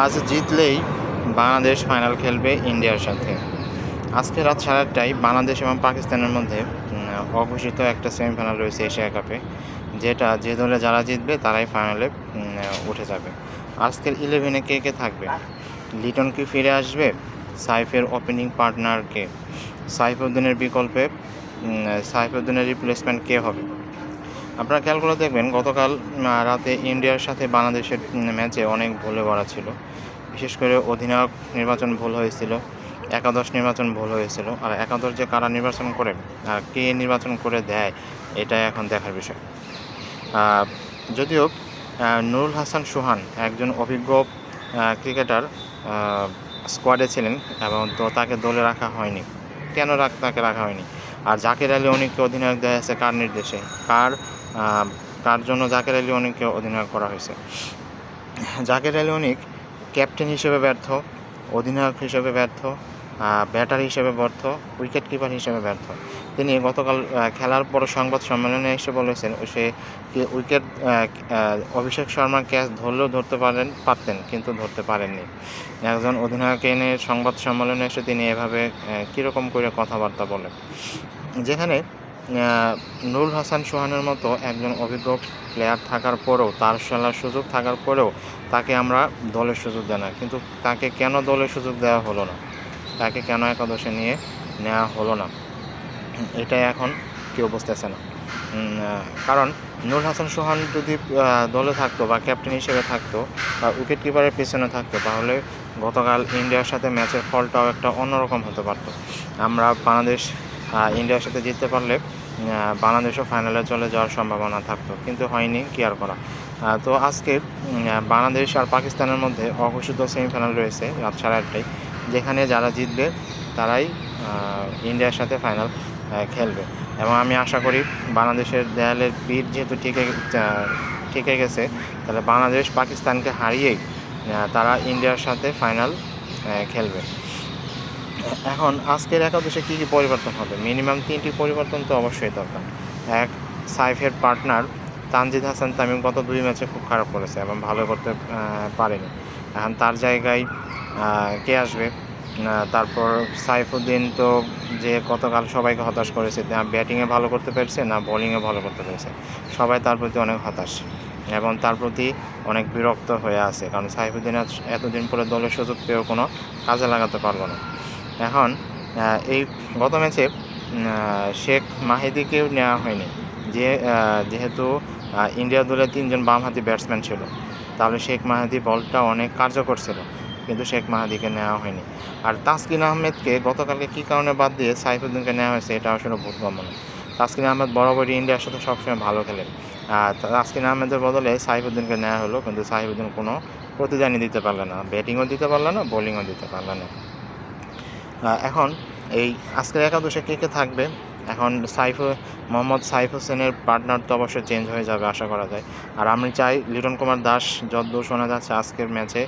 আজ জিতলেই বাংলাদেশ ফাইনাল খেলবে ইন্ডিয়ার সাথে। আজকে রাত 8:30টায় বাংলাদেশ এবং পাকিস্তানের মধ্যে অঘোষিত একটা সেমিফাইনাল রয়েছে এশিয়া কাপে, যেটা যে দলে যারা জিতবে তারাই ফাইনালে উঠে যাবে। আজকের 11-এ কে কে থাকবে? লিটন কি ফিরে আসবে? সাইফের ওপেনিং পার্টনারকে? সাইফুদ্দিনের বিকল্পে সাইফুদ্দিনের রিপ্লেসমেন্ট কে হবে? আপনারা খেয়াল করে দেখবেন, গতকাল রাতে ইন্ডিয়ার সাথে বাংলাদেশের ম্যাচে অনেক ভুলে ভরা ছিল। বিশেষ করে অধিনায়ক নির্বাচন ভুল হয়েছিল, একাদশ নির্বাচন ভুল হয়েছিল। আর একাদশ যে কারা নির্বাচন করে আর কে নির্বাচন করে দেয়, এটা এখন দেখার বিষয়। যদিও নুরুল হাসান সোহান একজন অভিজ্ঞ ক্রিকেটার স্কোয়াডে ছিলেন, এবং তো তাকে দলে রাখা হয়নি। কেন তাকে রাখা হয়নি? আর জাকির আলী অনিককে অধিনায়ক দেওয়া হয়েছে কার নির্দেশে? কার জন্য জাকির আলী অনিককে অধিনায়ক করা হয়েছে? জাকির আলী অনিক ক্যাপ্টেন হিসেবে ব্যর্থ, অধিনায়ক হিসেবে ব্যর্থ, ব্যাটার হিসেবে ব্যর্থ, উইকেট কিপার হিসেবে ব্যর্থ। তিনি গতকাল খেলার পর সংবাদ সম্মেলনে এসে বলেছেন সে উইকেট অভিষেক শর্মার ক্যাচ ধরলেও পারতেন, কিন্তু ধরতে পারেননি। একজন অধিনায়ক এনে সংবাদ সম্মেলনে এসে তিনি এভাবে কীরকম করে কথাবার্তা বলেন, যেখানে নুরুল হাসান সোহানের মতো একজন অভিজ্ঞ প্লেয়ার থাকার পরেও, তার খেলার সুযোগ থাকার পরেও তাকে আমরা দলের সুযোগ দেয় না। কিন্তু তাকে কেন দলের সুযোগ দেওয়া হলো না? তাকে কেন একাদশে নিয়ে নেওয়া হলো না? এটাই এখন কেউ বুঝতেছে না। কারণ নুরুল হাসান সোহান যদি দলে থাকতো বা ক্যাপ্টেন হিসেবে থাকতো বা উইকেট কিপারের পেছনে থাকতো, তাহলে গতকাল ইন্ডিয়ার সাথে ম্যাচের ফলটাও একটা অন্যরকম হতে পারতো। আমরা বাংলাদেশ ইন্ডিয়ার সাথে জিততে পারলে বাংলাদেশও ফাইনালে চলে যাওয়ার সম্ভাবনা থাকতো, কিন্তু হয়নি, কি আর করা। তো আজকে বাংলাদেশ আর পাকিস্তানের মধ্যে অঘোষিত সেমিফাইনাল রয়েছে রাত 8:30টায়, যেখানে যারা জিতবে তারাই ইন্ডিয়ার সাথে ফাইনাল খেলবে। এবং আমি আশা করি বাংলাদেশের দেয়ালের পিঠ যেহেতু ঠেকে গেছে, তাহলে বাংলাদেশ পাকিস্তানকে হারিয়েই তারা ইন্ডিয়ার সাথে ফাইনাল খেলবে। এখন আজকের একাদশে কী কী পরিবর্তন হবে? মিনিমাম 3টি পরিবর্তন তো অবশ্যই দরকার। এক, সাইফের পার্টনার তানজিদ হাসান তামিম গত 2 ম্যাচে খুব খারাপ করেছে এবং ভালো করতে পারেনি। এখন তার জায়গায় কে আসবে? তারপর সাইফুদ্দিন তো যে গতকাল সবাইকে হতাশ করেছে, না ব্যাটিংয়ে ভালো করতে পেরেছে না বোলিংয়ে ভালো করতে পেরেছে। সবাই তার প্রতি অনেক হতাশ এবং তার প্রতি অনেক বিরক্ত হয়ে আছে, কারণ সাইফুদ্দিন এতদিন পরে দলের সুযোগ পেয়েও কোনো কাজে লাগাতে পারলো না। এখন এই গত ম্যাচে শেখ মাহিদিকেও নেওয়া হয়নি, যেহেতু ইন্ডিয়া দলে 3জন বামহাতি ব্যাটসম্যান ছিল, তাহলে শেখ মাহিদি বলটা অনেক কার্যকর ছিল, কিন্তু শেখ মাহিদিকে নেওয়া হয়নি। আর তাসকিন আহমেদকে গতকালকে কী কারণে বাদ দিয়ে সাইফুদ্দিনকে নেওয়া হয়েছে, এটা আসলে বোধগম্য নয়। তাসকিন আহমেদ বরাবরই ইন্ডিয়ার সাথে সবসময় ভালো খেলেন। তাসকিন আহমেদের বদলে সাইফুদ্দিনকে নেওয়া হলো, কিন্তু সাইফুদ্দিন কোনো প্রতিদানই দিতে পারল না, ব্যাটিংও দিতে পারল না, বোলিংও দিতে পারল না। এখন এই আজকের একাদশে কে কে থাকবে? এখন মোহাম্মদ সাইফ হোসেনের পার্টনার তো অবশ্যই চেঞ্জ হয়ে যাবে আশা করা যায়। আর আমি চাই লিটন কুমার দাস যতদূর শোনা যাচ্ছে আজকের ম্যাচে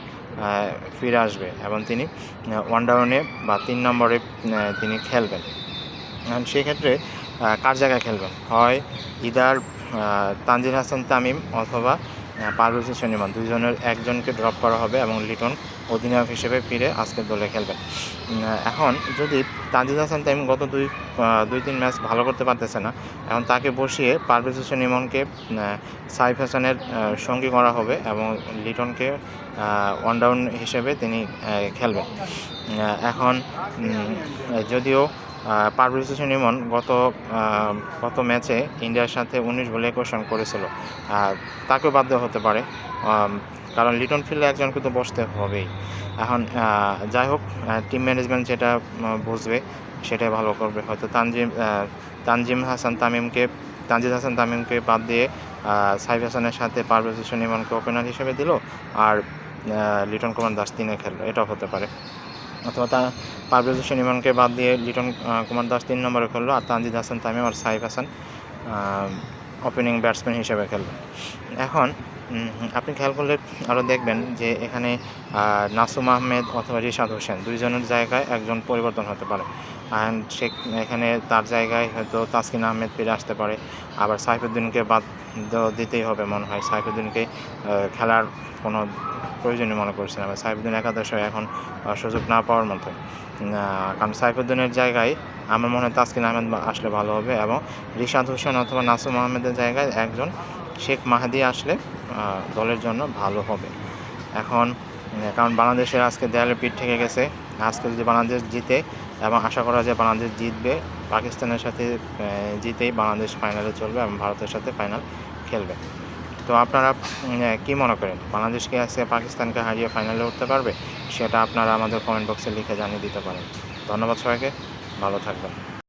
ফিরে আসবে এবং তিনি ওয়ান ডাউনে বা 3 নম্বরে তিনি খেলবেন। সেক্ষেত্রে কার জায়গায় খেলবেন? হয় ইদার তানজিদ হাসান তামিম অথবা পারভেজ হোসেন ইমন, দুজনের একজনকে ড্রপ করা হবে এবং লিটন অধিনায়ক হিসেবে ফিরে আজকের দলে খেলবেন। এখন যদি তানজিদ হাসান তামিম গত 2-3 ম্যাচ ভালো করতে পারতেছে না, এখন তাকে বসিয়ে পারভেজ হোসেন ইমনকে সাইফ হাসানের সঙ্গী করা হবে এবং লিটনকে ওয়ান ডাউন হিসেবে তিনি খেলবেন। এখন যদিও পারভেজ হোসেন ইমন গত ম্যাচে ইন্ডিয়ার সাথে 19 বলে 21 রান করেছিল, তাকেও বাধ্য হতে পারে, কারণ লিটন ফিল্ডে একজনকে তো বসতে হবেই। এখন যাই হোক, টিম ম্যানেজমেন্ট যেটা বুঝবে সেটাই ভালো করবে। হয়তো তানজিদ হাসান তামিমকে বাদ দিয়ে সাইফ হাসানের সাথে পারভেজ হোসেন ইমনকে ওপেনার হিসেবে দিল, আর লিটন কুমার দাস 3-এ খেললো, এটাও হতে পারে। অথবা পারভেজ হোসেন ইমনকে বাদ দিয়ে লিটন কুমার দাস 3 নম্বরে খেললো, আর তানজিদ হাসান তামিম আর সাইফ হাসান ওপেনিং ব্যাটসম্যান হিসেবে খেলবে। এখন আপনি খেয়াল করলে আরও দেখবেন যে এখানে নাসুম আহমেদ অথবা রিশাদ হোসেন ২ জনের জায়গায় একজন পরিবর্তন হতে পারে। অ্যান্ড এখানে তার জায়গায় হয়তো তাসকিন আহমেদ ফিরে আসতে পারে। আবার সাইফুদ্দিনকে বাদ দিতেই হবে মনে হয়। সাইফুদ্দিনকে খেলার কোনো প্রয়োজনই মনে করছি না। সাইফুদ্দিন একাদশে এখন সুযোগ না পাওয়ার মতোই। কারণ সাইফুদ্দিনের জায়গায় আমার মনে হয় তাসকিন আহমেদ আসলে ভালো হবে এবং রিশাদ হোসেন অথবা নাসুম আহমেদের জায়গায় একজন শেখ মাহাদি আসলে দলের জন্য ভালো হবে। এখন কারণ বাংলাদেশের আজকে দেয়ালে পিঠ ঠেকে গেছে। আজকে যদি বাংলাদেশ জিতে এবং আশা করা যায় বাংলাদেশ জিতবে, পাকিস্তানের সাথে জিতেই বাংলাদেশ ফাইনালে চলবে এবং ভারতের সাথে ফাইনাল খেলবে। তো আপনারা কী মনে করেন, বাংলাদেশ কি আজকে পাকিস্তানকে হারিয়ে ফাইনালে উঠতে পারবে? সেটা আপনারা আমাদের কমেন্ট বক্সে লিখে জানিয়ে দিতে পারেন। ধন্যবাদ সবাইকে, ভালো থাকবেন।